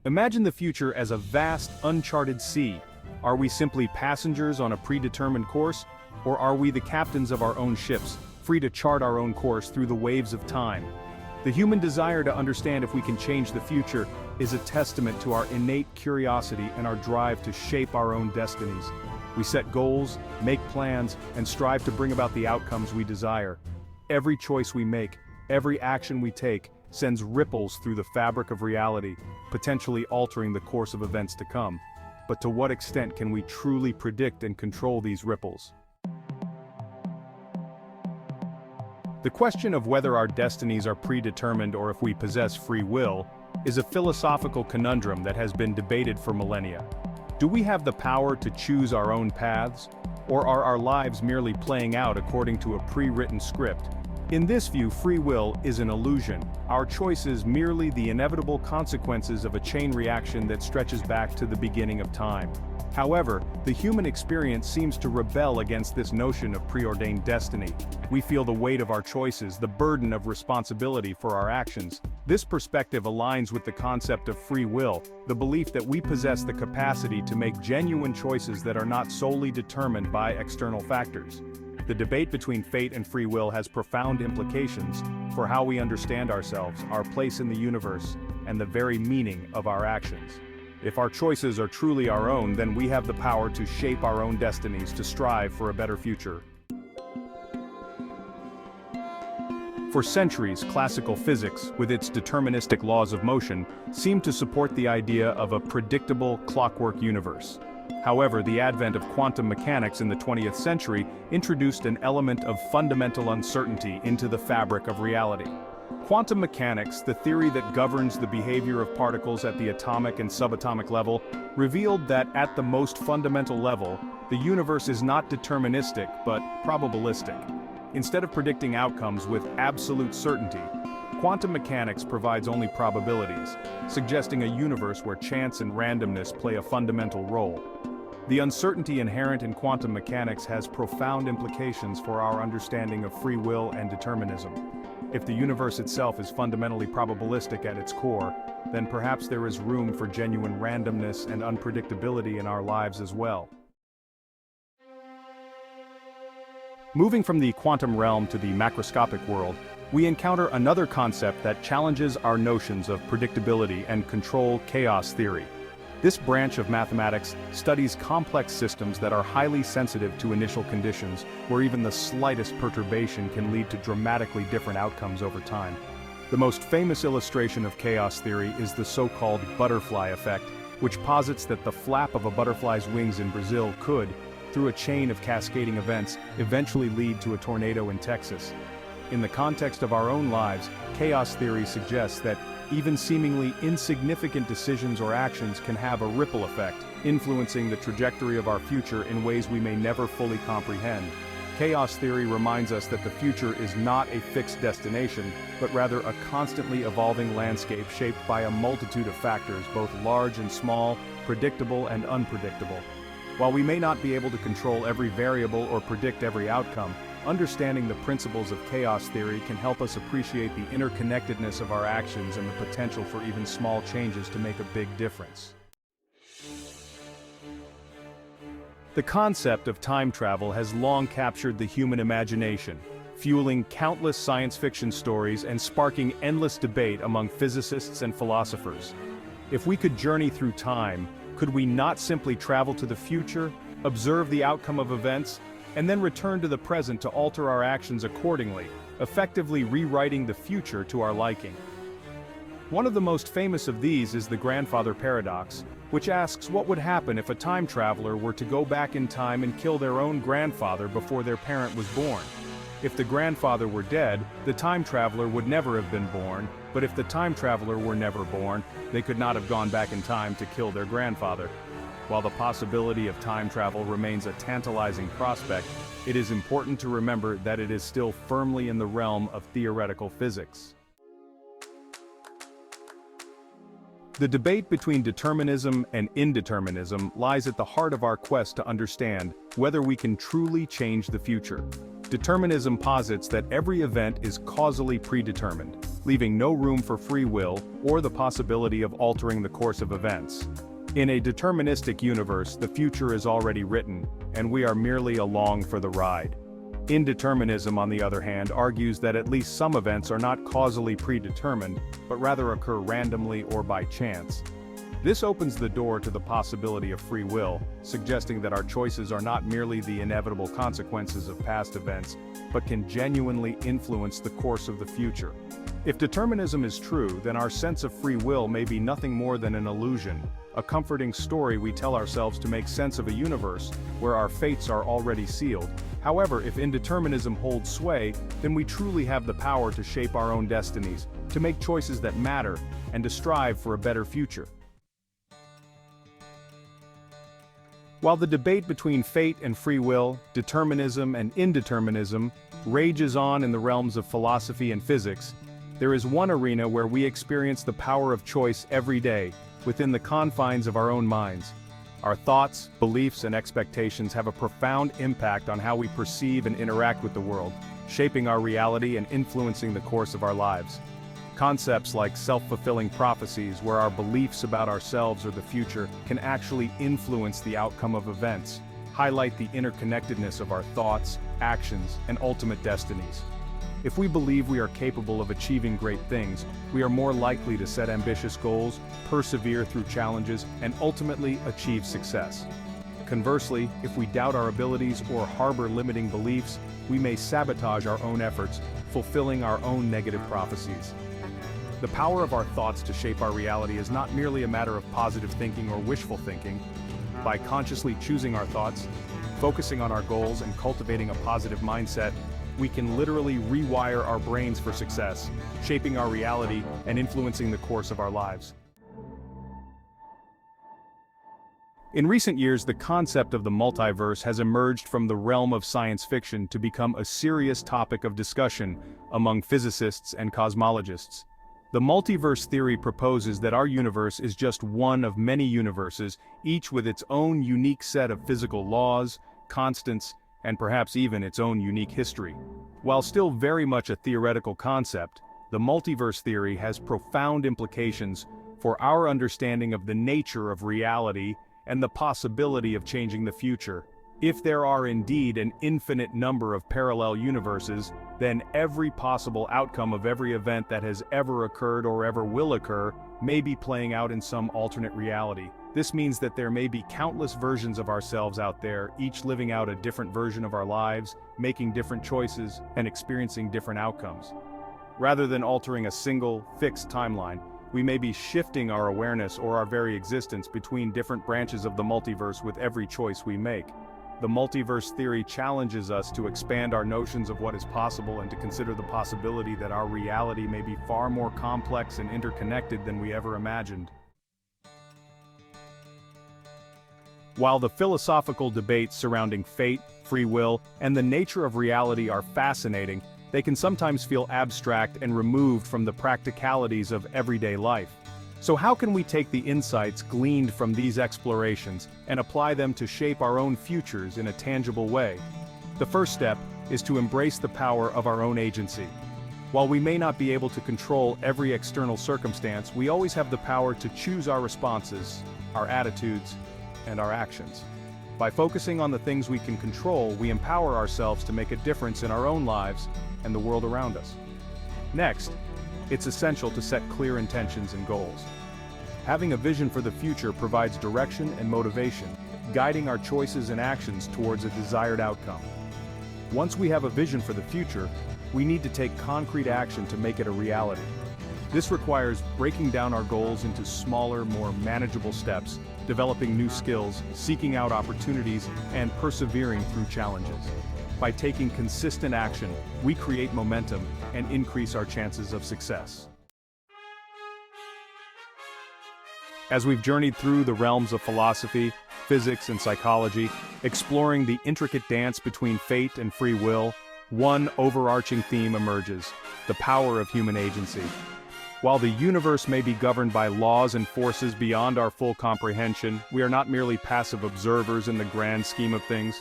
Imagine the future as a vast, uncharted sea. Are we simply passengers on a predetermined course, or are we the captains of our own ships, free to chart our own course through the waves of time? The human desire to understand if we can change the future is a testament to our innate curiosity and our drive to shape our own destinies. We set goals, make plans, and strive to bring about the outcomes we desire. Every choice we make, every action we take, sends ripples through the fabric of reality, potentially altering the course of events to come. But to what extent can we truly predict and control these ripples? The question of whether our destinies are predetermined or if we possess free will is a philosophical conundrum that has been debated for millennia. Do we have the power to choose our own paths, or are our lives merely playing out according to a pre-written script? In this view, free will is an illusion. Our choices merely the inevitable consequences of a chain reaction that stretches back to the beginning of time. However, the human experience seems to rebel against this notion of preordained destiny. We feel the weight of our choices, the burden of responsibility for our actions. This perspective aligns with the concept of free will, the belief that we possess the capacity to make genuine choices that are not solely determined by external factors. The debate between fate and free will has profound implications for how we understand ourselves, our place in the universe, and the very meaning of our actions. If our choices are truly our own, then we have the power to shape our own destinies, to strive for a better future. For centuries, classical physics, with its deterministic laws of motion, seemed to support the idea of a predictable, clockwork universe. However, the advent of quantum mechanics in the 20th century introduced an element of fundamental uncertainty into the fabric of reality. Quantum mechanics, the theory that governs the behavior of particles at the atomic and subatomic level, revealed that at the most fundamental level, the universe is not deterministic but probabilistic. Instead of predicting outcomes with absolute certainty, quantum mechanics provides only probabilities, suggesting a universe where chance and randomness play a fundamental role. The uncertainty inherent in quantum mechanics has profound implications for our understanding of free will and determinism. If the universe itself is fundamentally probabilistic at its core, then perhaps there is room for genuine randomness and unpredictability in our lives as well. Moving from the quantum realm to the macroscopic world, we encounter another concept that challenges our notions of predictability and control: chaos theory. This branch of mathematics studies complex systems that are highly sensitive to initial conditions, where even the slightest perturbation can lead to dramatically different outcomes over time. The most famous illustration of chaos theory is the so-called butterfly effect, which posits that the flap of a butterfly's wings in Brazil could, through a chain of cascading events, eventually lead to a tornado in Texas. In the context of our own lives, chaos theory suggests that even seemingly insignificant decisions or actions can have a ripple effect, influencing the trajectory of our future in ways we may never fully comprehend. Chaos theory reminds us that the future is not a fixed destination, but rather a constantly evolving landscape shaped by a multitude of factors, both large and small, predictable and unpredictable. While we may not be able to control every variable or predict every outcome, understanding the principles of chaos theory can help us appreciate the interconnectedness of our actions and the potential for even small changes to make a big difference. The concept of time travel has long captured the human imagination, fueling countless science fiction stories and sparking endless debate among physicists and philosophers. If we could journey through time, could we not simply travel to the future, observe the outcome of events, and then return to the present to alter our actions accordingly, effectively rewriting the future to our liking? One of the most famous of these is the grandfather paradox, which asks what would happen if a time traveler were to go back in time and kill their own grandfather before their parent was born. If the grandfather were dead, the time traveler would never have been born, but if the time traveler were never born, they could not have gone back in time to kill their grandfather. While the possibility of time travel remains a tantalizing prospect, it is important to remember that it is still firmly in the realm of theoretical physics. The debate between determinism and indeterminism lies at the heart of our quest to understand whether we can truly change the future. Determinism posits that every event is causally predetermined, leaving no room for free will or the possibility of altering the course of events. In a deterministic universe, the future is already written, and we are merely along for the ride. Indeterminism, on the other hand, argues that at least some events are not causally predetermined, but rather occur randomly or by chance. This opens the door to the possibility of free will, suggesting that our choices are not merely the inevitable consequences of past events, but can genuinely influence the course of the future. If determinism is true, then our sense of free will may be nothing more than an illusion, a comforting story we tell ourselves to make sense of a universe where our fates are already sealed. However, if indeterminism holds sway, then we truly have the power to shape our own destinies, to make choices that matter, and to strive for a better future. While the debate between fate and free will, determinism and indeterminism, rages on in the realms of philosophy and physics, there is one arena where we experience the power of choice every day, within the confines of our own minds. Our thoughts, beliefs, and expectations have a profound impact on how we perceive and interact with the world, shaping our reality and influencing the course of our lives. Concepts like self-fulfilling prophecies, where our beliefs about ourselves or the future can actually influence the outcome of events, highlight the interconnectedness of our thoughts, actions, and ultimate destinies. If we believe we are capable of achieving great things, we are more likely to set ambitious goals, persevere through challenges, and ultimately achieve success. Conversely, if we doubt our abilities or harbor limiting beliefs, we may sabotage our own efforts, fulfilling our own negative prophecies. The power of our thoughts to shape our reality is not merely a matter of positive thinking or wishful thinking. By consciously choosing our thoughts, focusing on our goals, and cultivating a positive mindset, we can literally rewire our brains for success, shaping our reality and influencing the course of our lives. In recent years, the concept of the multiverse has emerged from the realm of science fiction to become a serious topic of discussion among physicists and cosmologists. The multiverse theory proposes that our universe is just one of many universes, each with its own unique set of physical laws, constants, and perhaps even its own unique history. While still very much a theoretical concept, the multiverse theory has profound implications for our understanding of the nature of reality and the possibility of changing the future. If there are indeed an infinite number of parallel universes, then every possible outcome of every event that has ever occurred or ever will occur may be playing out in some alternate reality. This means that there may be countless versions of ourselves out there, each living out a different version of our lives, making different choices, and experiencing different outcomes. Rather than altering a single, fixed timeline, we may be shifting our awareness or our very existence between different branches of the multiverse with every choice we make. The multiverse theory challenges us to expand our notions of what is possible and to consider the possibility that our reality may be far more complex and interconnected than we ever imagined. While the philosophical debates surrounding fate, free will, and the nature of reality are fascinating, they can sometimes feel abstract and removed from the practicalities of everyday life. So how can we take the insights gleaned from these explorations and apply them to shape our own futures in a tangible way? The first step is to embrace the power of our own agency. While we may not be able to control every external circumstance, we always have the power to choose our responses, our attitudes, and our actions. By focusing on the things we can control, we empower ourselves to make a difference in our own lives and the world around us. Next, it's essential to set clear intentions and goals. Having a vision for the future provides direction and motivation, guiding our choices and actions towards a desired outcome. Once we have a vision for the future, we need to take concrete action to make it a reality. This requires breaking down our goals into smaller, more manageable steps, developing new skills, seeking out opportunities, and persevering through challenges. By taking consistent action, we create momentum and increase our chances of success. As we've journeyed through the realms of philosophy, physics, and psychology, exploring the intricate dance between fate and free will, one overarching theme emerges: the power of human agency. While the universe may be governed by laws and forces beyond our full comprehension, we are not merely passive observers in the grand scheme of things.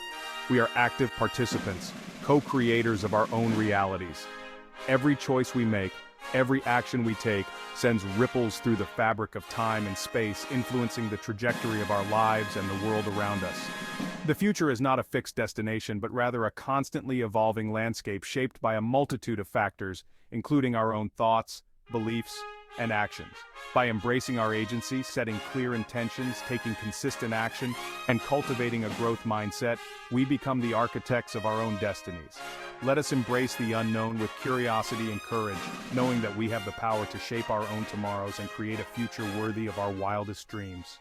We are active participants, co-creators of our own realities. Every choice we make, Every action we take sends ripples through the fabric of time and space, influencing the trajectory of our lives and the world around us. The future is not a fixed destination, but rather a constantly evolving landscape shaped by a multitude of factors, including our own thoughts, beliefs, and actions. By embracing our agency, setting clear intentions, taking consistent action, and cultivating a growth mindset, we become the architects of our own destinies. Let us embrace the unknown with curiosity and courage, knowing that we have the power to shape our own tomorrows and create a future worthy of our wildest dreams.